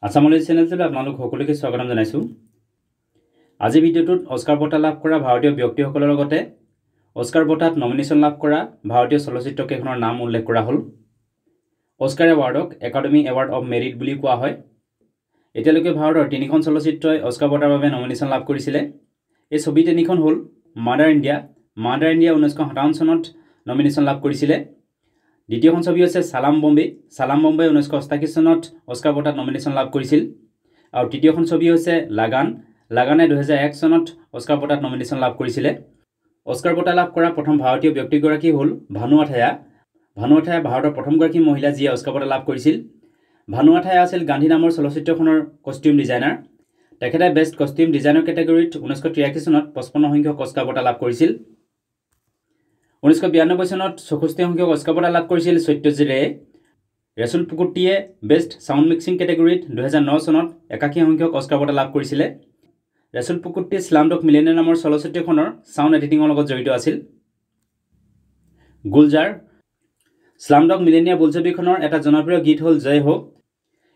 আসামলৈ চেনেলটোলৈ আপোনালোক সকলোকে স্বাগতম জনাইছো। আজি ভিডিঅ'টোত অস্কাৰ বঁটা লাভ কৰা ভাৰতীয় ব্যক্তিসকলৰ লগতে অস্কাৰ বঁটাত নমিনেশ্যন লাভ কৰা ভাৰতীয় চলচ্চিত্ৰ কেইখনৰ নাম উল্লেখ কৰা হ'ল। অস্কাৰ এৱাৰ্ডক একাডেমি এৱাৰ্ড অফ মেৰিট বুলি কোৱা হয়। এতিয়ালৈকে ভাৰতৰ 3খন চলচ্চিত্ৰই অস্কাৰ বঁটাৰ বাবে নমিনেশ্যন লাভ কৰিছিলে। এই ছবি 3খন হ'ল মাদাৰ ইণ্ডিয়া 1957 চনত নমিনেশ্যন লাভ কৰিছিলে। দ্বিতীয়খন ছবি হৈছে সালাম বম্বে 1988 চনত অস্কাৰ বঁটাত নমিনেশ্যন লাভ কৰিছিল। আৰু তৃতীয়খন ছবি হৈছে লাগানে 2001 চনত অস্কাৰ বঁটাত নমিনেশ্যন লাভ কৰিছিলে। অস্কাৰ বঁটা লাভ কৰা প্ৰথম ভাৰতীয় ব্যক্তিগৰাকী হ'ল ভানু আথায়া ভাৰতৰ প্ৰথমগৰাকী মহিলা যিয়ে অস্কাৰ বঁটা লাভ কৰিছিল। ভানু আথায়া আছিল গান্ধী নামৰ চলচ্চিত্ৰখনৰ কষ্টিউম ডিজাইনাৰ। তেখেতে বেষ্ট কষ্টিউম ডিজাইনৰ কেটেগৰীত 1983 চনত 55 সংখ্যক অস্কাৰ বঁটা লাভ কৰিছিল। 1992 চনত 64 সংখ্যক অস্কাৰ বঁটা লাভ কৰিছিল সত্যজিৎ ৰেয়ে। ৰেছুল পুকুট্টিয়ে বেষ্ট ছাউণ্ড মিক্সিং কেটেগৰীত 2009 চনত 81 সংখ্যক অস্কাৰ বঁটা লাভ কৰিছিলে। ৰেছুল পুকুট্টি স্লামডগ মিলিয়নেয়াৰ নামৰ চলচ্চিত্ৰখনৰ ছাউণ্ড এডিটিঙৰ লগত জড়িত আছিল। গুলজাৰ স্লামডগ মিলিয়নেয়াৰ বোলছবিখনৰ এটা জনপ্ৰিয় গীত হ'ল জয় হো।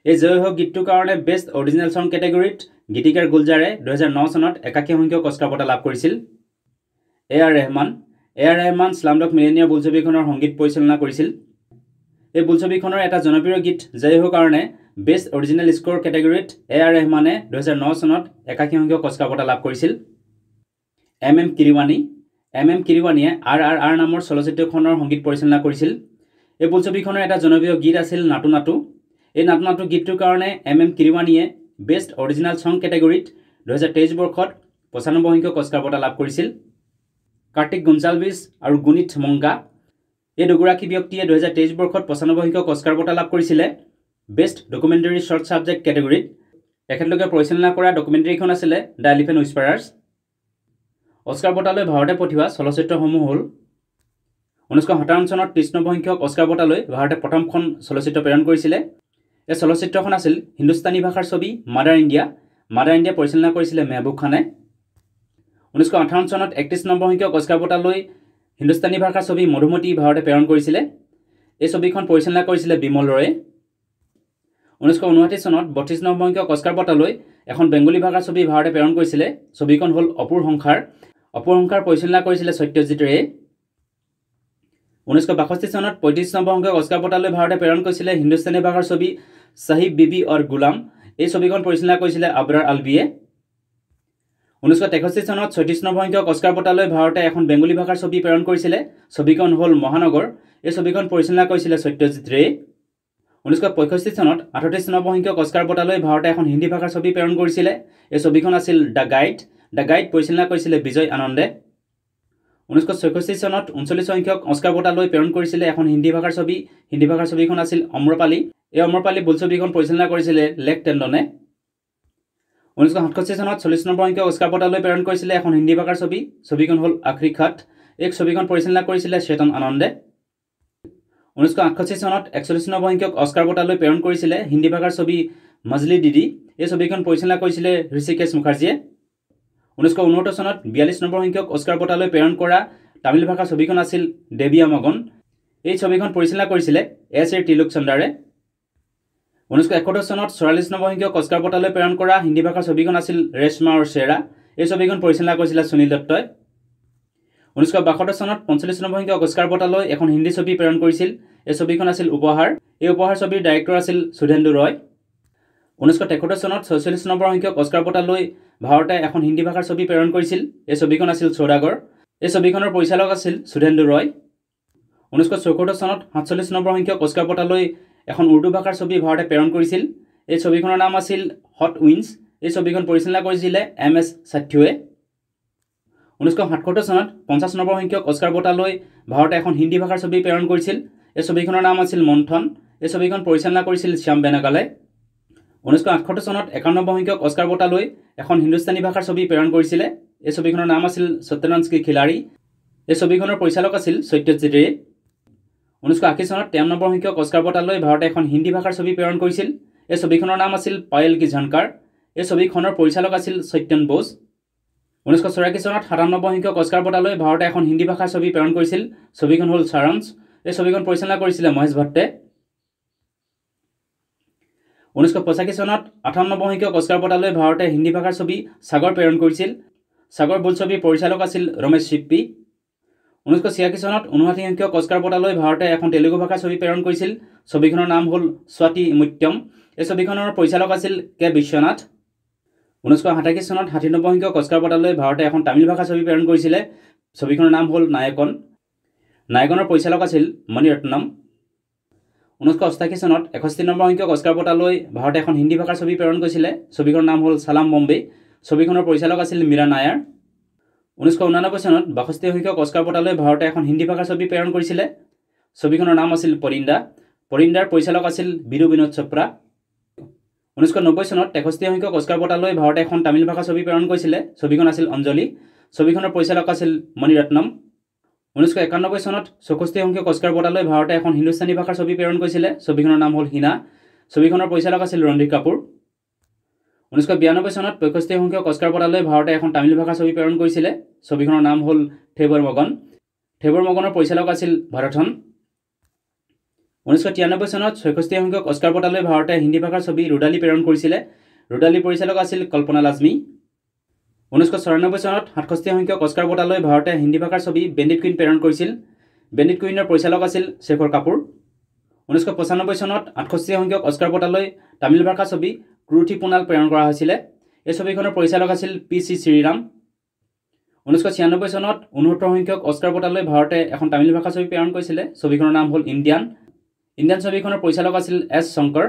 এই জয় হো গীতটোৰ কাৰণে বেষ্ট অৰিজিনেল ছং কেটেগৰীত গীতিকাৰ গুলজাৰে 2009 চনত 81 সংখ্যক অস্কাৰ বঁটা লাভ কৰিছিল। এ আৰ ৰেহমান স্লামডগ মিলিয়নেয়াৰ বোলছবিখনৰ সংগীত পৰিচালনা কৰিছিল। এই বোলছবিখনৰ এটা জনপ্ৰিয় গীত জয় হো কাৰণে বেষ্ট অৰিজিনেল স্ক'ৰ কেটেগৰীত এ আৰ ৰেহমানে 2009 চনত 81 সংখ্যক অস্কাৰ বঁটা লাভ কৰিছিল। এম এম কিৰৱানীয়ে আৰ নামৰ চলচ্চিত্ৰখনৰ সংগীত পৰিচালনা কৰিছিল। এই বোলছবিখনৰ এটা জনপ্ৰিয় গীত আছিল নাটু নাটু। এই নাটু নাটু গীতটোৰ কাৰণে এম কিৰৱানীয়ে বেষ্ট অৰিজিনেল ছং কেটেগৰীত 2023 বৰ্ষত 95 সংখ্যক অস্কাৰ বঁটা লাভ কৰিছিল। কাৰ্তিক গঞ্চালভিছ আৰু গুণিত মংগা এই দুগৰাকী ব্যক্তিয়ে 2023 বৰ্ষত 95 সংখ্যক অস্কাৰ বঁটা লাভ কৰিছিলে বেষ্ট ডকুমেণ্টাৰী শ্বৰ্ট ছাবজেক্ট কেটেগৰীত। তেখেতলোকে পৰিচালনা কৰা ডকুমেণ্টাৰীখন আছিলে দ্য এলিফেণ্ট হুইস্পাৰাৰ্ছ। অস্কাৰ বঁটালৈ ভাৰতে পঠিওৱা চলচ্চিত্ৰসমূহ হ'ল 1957 চনত 93 সংখ্যক অস্কাৰ বঁটালৈ ভাৰতে প্ৰথমখন চলচ্চিত্ৰ প্ৰেৰণ কৰিছিলে। এই চলচ্চিত্ৰখন আছিল হিন্দুস্তানী ভাষাৰ ছবি মাদাৰ ইণ্ডিয়া পৰিচালনা কৰিছিলে মেহবুব খানে। 1958 চনত 31 নম্বৰ সংখ্যক অস্কাৰ বঁটালৈ হিন্দুস্তানী ভাষাৰ ছবি মধুমতী ভাৰতে প্ৰেৰণ কৰিছিলে। এই ছবিখন পৰিচালনা কৰিছিলে বিমল ৰয়ে। 1959 চনত 32 নম্বৰ সংখ্যক অস্কাৰ বঁটালৈ এখন বেংগলী ভাষাৰ ছবি ভাৰতে প্ৰেৰণ কৰিছিলে। ছবিখন হ'ল অপুৰ সংসাৰ পৰিচালনা কৰিছিলে সত্যজিৎ ৰেয়ে। 1962 চনত 35 নম্বৰ সংখ্যক অস্কাৰ বঁটালৈ ভাৰতে প্ৰেৰণ কৰিছিলে হিন্দুস্তানী ভাষাৰ ছবি সাহিব বিবি অৰ গুলাম। এই ছবিখন পৰিচালনা কৰিছিলে আবৰাৰ আলভিয়ে। 1963 চনত 36 নম্বৰ সংখ্যক অস্কাৰ বঁটালৈ ভাৰতে এখন বেংগলী ভাষাৰ ছবি প্ৰেৰণ কৰিছিলে। ছবিখন হ'ল মহানগৰ। এই ছবিখন পৰিচালনা কৰিছিলে সত্যজিৎ ৰেয়ে। 1965 চনত 38 নম্বৰ সংখ্যক অস্কাৰ বঁটালৈ ভাৰতে এখন হিন্দী ভাষাৰ ছবি প্ৰেৰণ কৰিছিলে। এই ছবিখন আছিল দ্য গাইড পৰিচালনা কৰিছিলে বিজয় আনন্দে। 1966 চনত 39 সংখ্যক অস্কাৰ বঁটালৈ প্ৰেৰণ কৰিছিলে এখন হিন্দী ভাষাৰ ছবিখন আছিল অম্ৰপালি। এই অম্ৰপালি বোলছবিখন পৰিচালনা কৰিছিলে লেক টেণ্ডনে। 1967 চনত 40 নম্বৰ সংখ্যক অস্কাৰ বঁটালৈ প্ৰেৰণ কৰিছিলে এখন হিন্দী ভাষাৰ ছবিখন হ'ল আখৰি খাট। এই ছবিখন পৰিচালনা কৰিছিলে চেতন আনন্দে। 1968 চনত 41 নম্বৰ সংখ্যক অস্কাৰ বঁটালৈ প্ৰেৰণ কৰিছিলে হিন্দী ভাষাৰ ছবি মজলি দিদি। এই ছবিখন পৰিচালনা কৰিছিলে ঋষিকেশ মুখাৰ্জীয়ে। 1969 চনত 42 নম্বৰ সংখ্যক অস্কাৰ বঁটালৈ প্ৰেৰণ কৰা তামিল ভাষাৰ ছবিখন আছিল দেৱিয়া মগন। এই ছবিখন পৰিচালনা কৰিছিলে এছ এ তিলক চন্দাৰে। 1971 চনত 44 নম্বৰ সংখ্যক অস্কাৰ বঁটালৈ প্ৰেৰণ কৰা হিন্দী ভাষাৰ ছবিখন আছিল ৰেশমা আৰু শ্বেৰা। এই ছবিখন পৰিচালনা কৰিছিলে সুনীল দত্তই। 1972 চনত 45 নম্বৰ সংখ্যক অস্কাৰ বঁটালৈ এখন হিন্দী ছবি প্ৰেৰণ কৰিছিল। এই ছবিখন আছিল উপহাৰ। এই উপহাৰ ছবিৰ ডাইৰেক্টৰ আছিল সুধেন্দু ৰয়। 1973 চনত 46 নম্বৰ সংখ্যক অস্কাৰ বঁটালৈ ভাৰতে এখন হিন্দী ভাষাৰ ছবি প্ৰেৰণ কৰিছিল। এই ছবিখন আছিল সৌদাগৰ। এই ছবিখনৰ পৰিচালক আছিল সুধেন্দু ৰয়। 1974 চনত 47 নম্বৰ সংখ্যক অস্কাৰ বঁটালৈ এখন উৰ্দু ভাষাৰ ছবি ভাৰতে প্ৰেৰণ কৰিছিল। এই ছবিখনৰ নাম আছিল হট উইন্স। এই ছবিখন পৰিচালনা কৰিছিলে MS সাথ্যুৱে। 1977 চনত 50 নম্বৰ সংখ্যক অস্কাৰ বঁটালৈ ভাৰতে এখন হিন্দী ভাষাৰ ছবি প্ৰেৰণ কৰিছিল। এই ছবিখনৰ নাম আছিল মন্থন। এই ছবিখন পৰিচালনা কৰিছিল শ্যাম বেনাগালে। 1968 চনত 91 সংখ্যক অস্কাৰ বঁটালৈ এখন হিন্দুস্তানী ভাষাৰ ছবি প্ৰেৰণ কৰিছিলে। এই ছবিখনৰ নাম আছিল সত্যনাঞ্চ কি খিলাড়ী। এই ছবিখনৰ পৰিচালক আছিল সত্যজিৎ ৰে। 1980 চনত 53 নম্বৰ সংখ্যক অস্কাৰ বঁটালৈ ভাৰতে এখন হিন্দী ভাষাৰ ছবি প্ৰেৰণ কৰিছিল। এই ছবিখনৰ নাম আছিল পায়েল কি ঝনকাৰ। এই ছবিখনৰ পৰিচালক আছিল সত্যন বোস। 1984 চনত 97 সংখ্যক অস্কাৰ বঁটালৈ ভাৰতে এখন হিন্দী ভাষাৰ ছবি প্ৰেৰণ কৰিছিল। ছবিখন হ'ল সাৰাংশ। এই ছবিখন পৰিচালনা কৰিছিলে মহেশ ভট্টে। 1985 চনত 58 সংখ্যক অস্কাৰ বঁটালৈ ভাৰতে হিন্দী ভাষাৰ ছবি সাগৰ প্ৰেৰণ কৰিছিল। সাগৰ বোলছবিৰ পৰিচালক আছিল ৰমেশ শিপ্পী। 1986 চনত 59 সংখ্যক অস্কাৰ বঁটালৈ ভাৰতে এখন তেলেগু ভাষাৰ ছবি প্ৰেৰণ কৰিছিল। ছবিখনৰ নাম হ'ল স্বাতি মুত্যম। এই ছবিখনৰ পৰিচালক আছিল কে বিশ্বনাথ। 1987 চনত 69 সংখ্যক অস্কাৰ বঁটালৈ ভাৰতে এখন তামিল ভাষাৰ ছবি প্ৰেৰণ কৰিছিলে। ছবিখনৰ নাম হ'ল নায়কন। নায়কনৰ পৰিচালক আছিল মণিৰত্নম। 1988 চনত 61 নম্বৰ সংখ্যক অস্কাৰ বঁটালৈ ভাৰতে এখন হিন্দী ভাষাৰ ছবি প্ৰেৰণ কৰিছিলে। ছবিখনৰ নাম হ'ল সালাম বম্বে। ছবিখনৰ পৰিচালক আছিল মীৰা নায়াৰ। 1989 চনত 62 সংখ্যক অস্কাৰ বঁটালৈ ভাৰতে এখন হিন্দী ভাষাৰ ছবি প্ৰেৰণ কৰিছিলে। ছবিখনৰ নাম আছিল পৰিন্দা। পৰিন্দাৰ পৰিচালক আছিল বিদু বিনোদ চোপ্ৰা। 1990 চনত 63 সংখ্যক অস্কাৰ বঁটালৈ ভাৰতে এখন তামিল ভাষাৰ ছবি প্ৰেৰণ কৰিছিলে। ছবিখন আছিল অঞ্জলি। ছবিখনৰ পৰিচালক আছিল মণিৰত্নম। 1991 চনত 64 সংখ্যক অস্কাৰ বঁটালৈ ভাৰতে এখন হিন্দুস্তানী ভাষাৰ ছবি প্ৰেৰণ কৰিছিলে। ছবিখনৰ নাম হ'ল হিনা। ছবিখনৰ পৰিচালক আছিল ৰণধীৰ কাপুৰ। 1992 চনত 65 সংখ্যক অস্কাৰ বঁটালৈ ভাৰতে এখন তামিল ভাষাৰ ছবি প্ৰেৰণ কৰিছিলে। ছবিখনৰ নাম হ'ল থেবৰ মগন। থেবৰ মগনৰ পৰিচালক আছিল ভৰথন। 1993 চনত 66 সংখ্যক অস্কাৰ বঁটালৈ ভাৰতে হিন্দী ভাষাৰ ছবি ৰুদালি প্ৰেৰণ কৰিছিলে। ৰুদালিৰ পৰিচালক আছিল কল্পনা লাজমী। 1994 চনত 67 সংখ্যক অস্কাৰ বঁটালৈ ভাৰতে হিন্দী ভাষাৰ ছবি বেণ্ডিট কুইন প্ৰেৰণ কৰিছিল। বেণ্ডিট কুইনৰ পৰিচালক আছিল শেখৰ কাপুৰ। 1995 চনত 68 সংখ্যক অস্কাৰ বঁটালৈ তামিল ভাষাৰ ছবি ক্ৰুথি পুনাল প্ৰেৰণ কৰা হৈছিলে। এই ছবিখনৰ পৰিচালক আছিল PC শ্ৰীৰাম। 1996 চনত 69 সংখ্যক অস্কাৰ বঁটালৈ ভাৰতে এখন তামিল ভাষাৰ ছবি প্ৰেৰণ কৰিছিলে। ছবিখনৰ নাম হ'ল ইণ্ডিয়ান। ইণ্ডিয়ান ছবিখনৰ পৰিচালক আছিল S শংকৰ।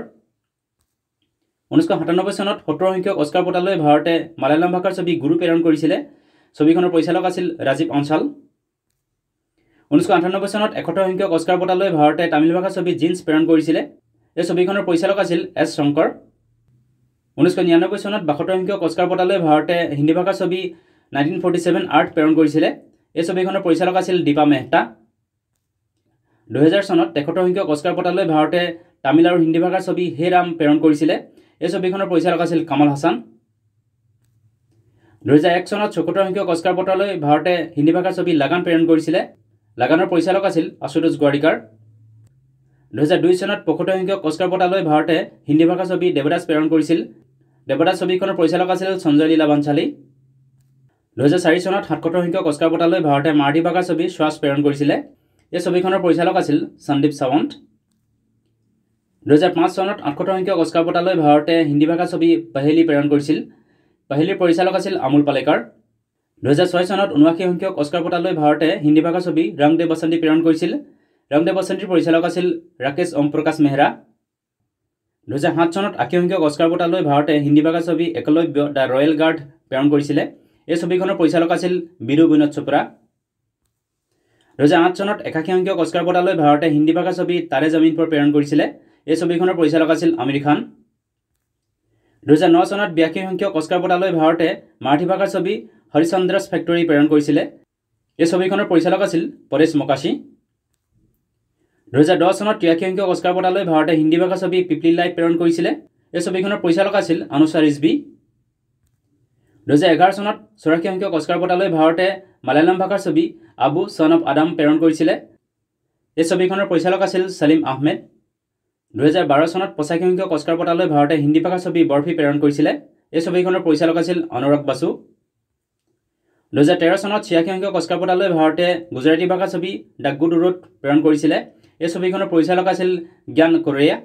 1997 চনত 70 সংখ্যক অস্কাৰ বঁটালৈ ভাৰতে মালায়ালাম ভাষাৰ ছবি গুৰু প্ৰেৰণ কৰিছিলে। ছবিখনৰ পৰিচালক আছিল ৰাজীৱ অঞ্চাল। 1998 চনত 71 সংখ্যক অস্কাৰ বঁটালৈ ভাৰতে তামিল ভাষাৰ ছবি জিন্স প্ৰেৰণ কৰিছিলে। এই ছবিখনৰ পৰিচালক আছিল S শংকৰ। 1999 চনত 72 সংখ্যক অস্কাৰ বঁটালৈ ভাৰতে হিন্দী ভাষাৰ ছবি 1947 আৰ্ট প্ৰেৰণ কৰিছিলে। এই ছবিখনৰ পৰিচালক আছিল দীপা মেহতা। 2000 চনত 73 সংখ্যক অস্কাৰ বঁটালৈ ভাৰতে তামিল আৰু হিন্দী ভাষাৰ ছবি হে ৰাম প্ৰেৰণ কৰিছিলে। এই ছবিখনৰ পৰিচালক আছিল কামাল হাসান। 2001 চনত 74 সংখ্যক অস্কাৰ বঁটালৈ ভাৰতে হিন্দী ভাষাৰ ছবি লাগান প্ৰেৰণ কৰিছিলে। লাগানৰ পৰিচালক আছিল আশুতোষ গোৱাৰিকাৰ। 2002 চনত 75 সংখ্যক অস্কাৰ বঁটালৈ ভাৰতে হিন্দী ভাষাৰ ছবি দেৱদাস প্ৰেৰণ কৰিছিল। দেৱদাস ছবিখনৰ পৰিচালক আছিল সঞ্জয় লীলা বাঞ্চালী। 2004 চনত 77 সংখ্যক অস্কাৰ বঁটালৈ ভাৰতে মাৰাঠী ভাষাৰ ছবি শ্বাস প্ৰেৰণ কৰিছিলে। এই ছবিখনৰ পৰিচালক আছিল সন্দীপ সাৱন্ত। 2005 চনত 78 সংখ্যক অস্কাৰ বঁটালৈ ভাৰতে হিন্দী ভাষাৰ ছবি পহেলি প্ৰেৰণ কৰিছিল। পহেলিৰ পৰিচালক আছিল আমোল পালেকাৰ। 2006 চনত 79 সংখ্যক অস্কাৰ বঁটালৈ ভাৰতে হিন্দী ভাষাৰ ছবি ৰং দে বসন্তি প্ৰেৰণ কৰিছিল। ৰং দে বসন্তিৰ পৰিচালক আছিল ৰাকেশ ওম প্ৰকাশ মেহৰা। 2007 চনত 80 সংখ্যক অস্কাৰ বঁটালৈ ভাৰতে হিন্দী ভাষাৰ ছবি একলব্য দ্য ৰয়েল গাৰ্ড প্ৰেৰণ কৰিছিলে। এই ছবিখনৰ পৰিচালক আছিল বিদু বিনোদ চোপ্ৰা। 2008 চনত 81 সংখ্যক অস্কাৰ বঁটালৈ ভাৰতে হিন্দী ভাষাৰ ছবি তাৰে জমিন পৰ প্ৰেৰণ কৰিছিলে। এই ছবিখনৰ পৰিচালক আছিল আমিৰ খান। 2009 চনত 82 সংখ্যক অস্কাৰ বঁটালৈ ভাৰতে মাৰাঠী ভাষাৰ ছবি হৰিচন্দ্ৰছ ফেক্টৰী প্ৰেৰণ কৰিছিলে। এই ছবিখনৰ পৰিচালক আছিল পৰেশ মোকাশী। 2010 চনত 83 সংখ্যক অস্কাৰ বঁটালৈ ভাৰতে হিন্দী ভাষাৰ ছবি পিপলি লাইভ প্ৰেৰণ কৰিছিলে। এই ছবিখনৰ পৰিচালক আছিল অনুষা ৰিজভি। 2011 চনত 84 সংখ্যক অস্কাৰ বঁটালৈ ভাৰতে মালায়ালাম ভাষাৰ ছবি আবু সন অফ আদাম প্ৰেৰণ কৰিছিলে। এই ছবিখনৰ পৰিচালক আছিল সলিম আহমেদ। 2012 চনত 85 সংখ্যক অস্কাৰ বঁটালৈ ভাৰতে হিন্দী ভাষাৰ ছবি বৰফি প্ৰেৰণ কৰিছিলে। এই ছবিখনৰ পৰিচালক আছিল অনুৰাগ বাসু। 2013 চনত 86 সংখ্যক অস্কাৰ বঁটালৈ ভাৰতে গুজৰাটী ভাষাৰ ছবি দ্য গুড ৰোড প্ৰেৰণ কৰিছিলে। এই ছবিখনৰ পৰিচালক আছিল জ্ঞান কোৰেয়া।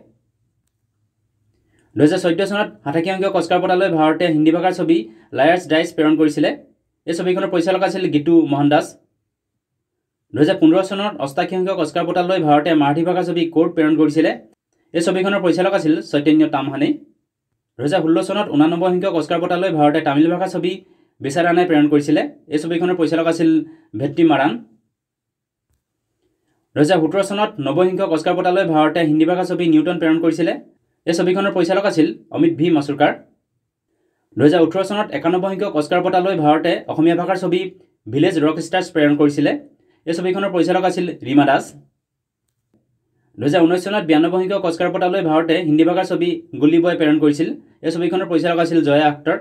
2014 চনত 87 সংখ্যক অস্কাৰ বঁটালৈ ভাৰতে হিন্দী ভাষাৰ ছবি লায়াৰ্ছ ডাইচ প্ৰেৰণ কৰিছিলে। এই ছবিখনৰ পৰিচালক আছিল গীতু মোহন দাস। 2015 চনত 88 সংখ্যক অস্কাৰ বঁটালৈ ভাৰতে মাৰাঠী ভাষাৰ ছবি কোৰ্ট প্ৰেৰণ কৰিছিলে। এই ছবিখনৰ পৰিচালক আছিল চৈতন্য তামহানে। 2016 চনত 89 সংখ্যক অস্কাৰ বঁটালৈ ভাৰতে তামিল ভাষাৰ ছবি বিচাৰানাই প্ৰেৰণ কৰিছিলে। এই ছবিখনৰ পৰিচালক আছিল ভেট্টি মাৰান। 2017 চনত 90 সংখ্যক অস্কাৰ বঁটালৈ ভাৰতে হিন্দী ভাষাৰ ছবি নিউটন প্ৰেৰণ কৰিছিলে। এই ছবিখনৰ পৰিচালক আছিল অমিত ভি মাছুৰকাৰ। 2018 চনত 91 সংখ্যক অস্কাৰ বঁটালৈ ভাৰতে অসমীয়া ভাষাৰ ছবি ভিলেজ ৰক ষ্টাৰ্ছ প্ৰেৰণ কৰিছিলে। এই ছবিখনৰ পৰিচালক আছিল ৰীমা দাস। 2019 চনত 92 সংখ্যক অস্কাৰ বঁটালৈ ভাৰতে হিন্দী ভাষাৰ ছবি গুলি বয় প্ৰেৰণ কৰিছিল। এই ছবিখনৰ পৰিচালক আছিল জয়া আখতাৰ।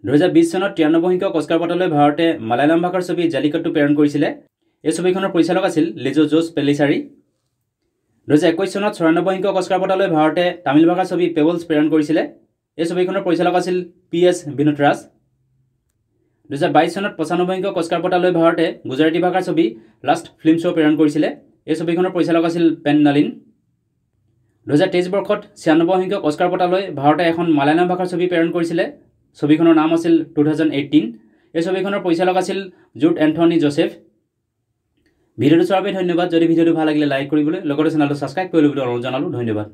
2020 চনত 93 সংখ্যক অস্কাৰ বঁটালৈ ভাৰতে মালায়ালাম ভাষাৰ ছবি জালিকট্টু প্ৰেৰণ কৰিছিলে। এই ছবিখনৰ পৰিচালক আছিল লিজো জোছ পেলিচাৰি। 2021 চনত 94 সংখ্যক অস্কাৰ বঁটালৈ ভাৰতে তামিল ভাষাৰ ছবি পেবলছ প্ৰেৰণ কৰিছিলে। এই ছবিখনৰ পৰিচালক আছিল PS বিনোদ ৰাজ। 2022 চনত 95 সংখ্যক অস্কাৰ বঁটালৈ ভাৰতে গুজৰাটী ভাষাৰ ছবি লাষ্ট ফিল্ম শ্ব' প্ৰেৰণ কৰিছিলে। এই ছবিখনৰ পৰিচালক আছিল পেন নলিন। 2023 বৰ্ষত 96 সংখ্যক অস্কাৰ বঁটালৈ ভাৰতে এখন মালায়ালাম ভাষাৰ ছবি প্ৰেৰণ কৰিছিলে। ছবিখনৰ নাম আছিল 2018। এই ছবিখনৰ পৰিচালক আছিল জুড এন্থনি জোচেফ। ভিডিওটো চোৱাৰ বাবে ধন্যবাদ। যদি ভিডিওটো ভাল লাগিলে লাইক কৰিবলৈ লগতে চেনেলটো ছাবস্ক্ৰাইব কৰিবলৈ অনুৰোধ জনালোঁ। ধন্যবাদ।